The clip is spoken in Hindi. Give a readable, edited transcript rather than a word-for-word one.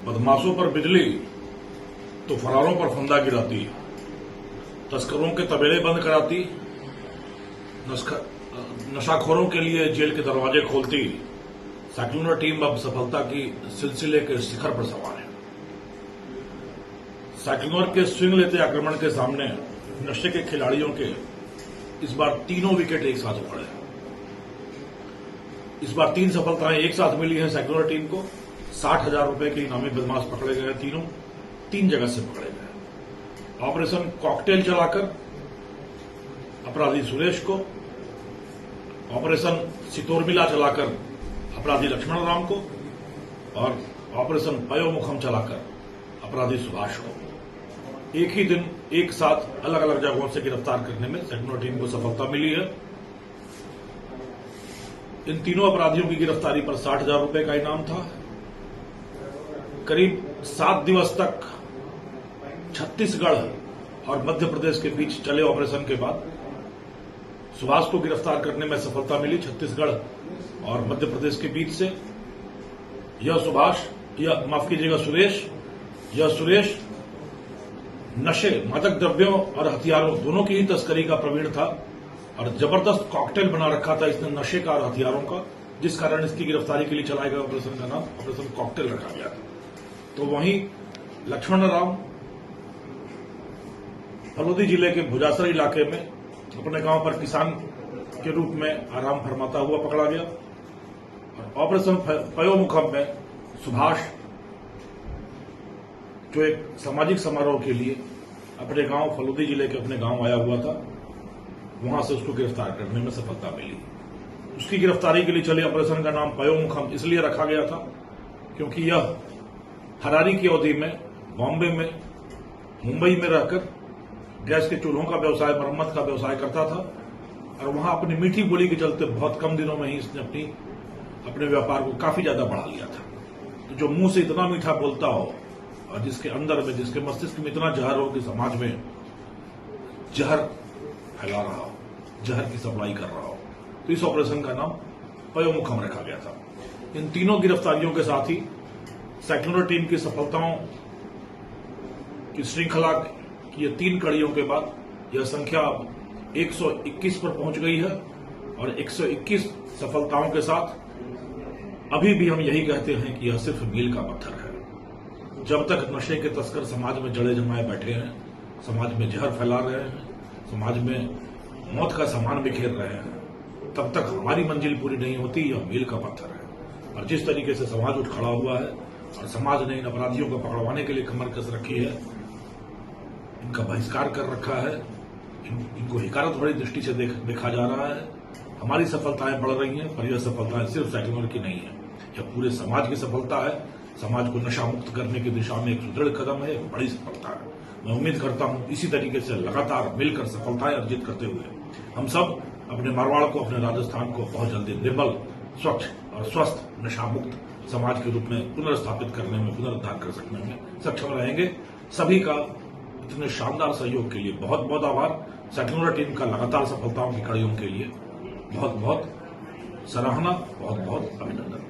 बदमाशों पर बिजली तो फरारों पर फंदा गिराती, तस्करों के तबेले बंद कराती, नशाखोरों के लिए जेल के दरवाजे खोलती। सेक्युलर टीम अब सफलता की सिलसिले के शिखर पर सवार है। सेक्युलर के स्विंग लेते आक्रमण के सामने नशे के खिलाड़ियों के इस बार तीनों विकेट एक साथ उखड़े हैं। इस बार 3 सफलताएं एक साथ मिली हैं सेक्युलर टीम को। 60,000 रुपए के इनामी बदमाश पकड़े गए, तीनों 3 जगह से पकड़े गए। ऑपरेशन कॉकटेल चलाकर अपराधी सुरेश को, ऑपरेशन सितोरमिला चलाकर अपराधी लक्ष्मण राम को और ऑपरेशन पयोमुखम चलाकर अपराधी सुभाष को एक ही दिन एक साथ अलग अलग जगहों से गिरफ्तार करने में सेक्युलर टीम को सफलता मिली है। इन तीनों अपराधियों की गिरफ्तारी पर 60,000 रुपए का इनाम था। करीब 7 दिवस तक छत्तीसगढ़ और मध्य प्रदेश के बीच चले ऑपरेशन के बाद सुभाष को गिरफ्तार करने में सफलता मिली। छत्तीसगढ़ और मध्य प्रदेश के बीच से यह सुरेश नशे, मादक द्रव्यों और हथियारों दोनों की ही तस्करी का प्रवीण था और जबरदस्त कॉकटेल बना रखा था इसने नशे का और हथियारों का, जिस कारण इसकी गिरफ्तारी के लिए चलाए गए ऑपरेशन का नाम ऑपरेशन कॉकटेल रखा गया था। तो वहीं लक्ष्मण राम फलोदी जिले के भुजासर इलाके में अपने गांव पर किसान के रूप में आराम फरमाता हुआ पकड़ा गया और ऑपरेशन पयोमुखम में सुभाष, जो एक सामाजिक समारोह के लिए अपने गांव फलोदी जिले के अपने गांव आया हुआ था, वहां से उसको गिरफ्तार करने में सफलता मिली। उसकी गिरफ्तारी के लिए चले ऑपरेशन का नाम पयोमुखम इसलिए रखा गया था क्योंकि यह हरारी की अवधि में बॉम्बे में, मुंबई में रहकर गैस के चूल्हों का व्यवसाय, मरम्मत का व्यवसाय करता था और वहां अपनी मीठी बोली के चलते बहुत कम दिनों में ही इसने अपने व्यापार को काफी ज्यादा बढ़ा लिया था। तो जो मुंह से इतना मीठा बोलता हो और जिसके अंदर में, जिसके मस्तिष्क में इतना जहर हो कि समाज में जहर फैला रहा हो, जहर की सप्लाई कर रहा हो, तो इस ऑपरेशन का नाम पयोमुखम रखा गया था। इन तीनों गिरफ्तारियों के साथ ही सेक्युलर टीम की सफलताओं की श्रृंखला की 3 कड़ियों के बाद यह संख्या 121 पर पहुंच गई है और 121 सफलताओं के साथ अभी भी हम यही कहते हैं कि यह सिर्फ मील का पत्थर है। जब तक नशे के तस्कर समाज में जड़े जमाए बैठे हैं, समाज में जहर फैला रहे हैं, समाज में मौत का सामान बिखेर रहे हैं, तब तक हमारी मंजिल पूरी नहीं होती। यह मील का पत्थर है और जिस तरीके से समाज उठ खड़ा हुआ है और समाज ने इन अपराधियों को पकड़वाने के लिए कमर कस रखी है, इनका बहिष्कार कर रखा है, इनको हिकारत भरी दृष्टि से देखा जा रहा है। हमारी सफलताएं बढ़ रही हैं, पर यह सफलताएं सिर्फ सेक्युलर की नहीं है, यह पूरे समाज की सफलता है। समाज को नशा मुक्त करने की दिशा में एक सुदृढ़ कदम है, एक बड़ी सफलता है। मैं उम्मीद करता हूं इसी तरीके से लगातार मिलकर सफलताएं अर्जित करते हुए हम सब अपने मारवाड़ को, अपने राजस्थान को बहुत जल्दी निर्मल, स्वच्छ और स्वस्थ नशा मुक्त समाज के रूप में पुनर्स्थापित करने में, पुनरुद्धार कर सकने में सक्षम रहेंगे। सभी का इतने शानदार सहयोग के लिए बहुत बहुत आभार। सेक्युलर टीम का लगातार सफलताओं की कड़ियों के लिए बहुत बहुत सराहना, बहुत बहुत अभिनंदन।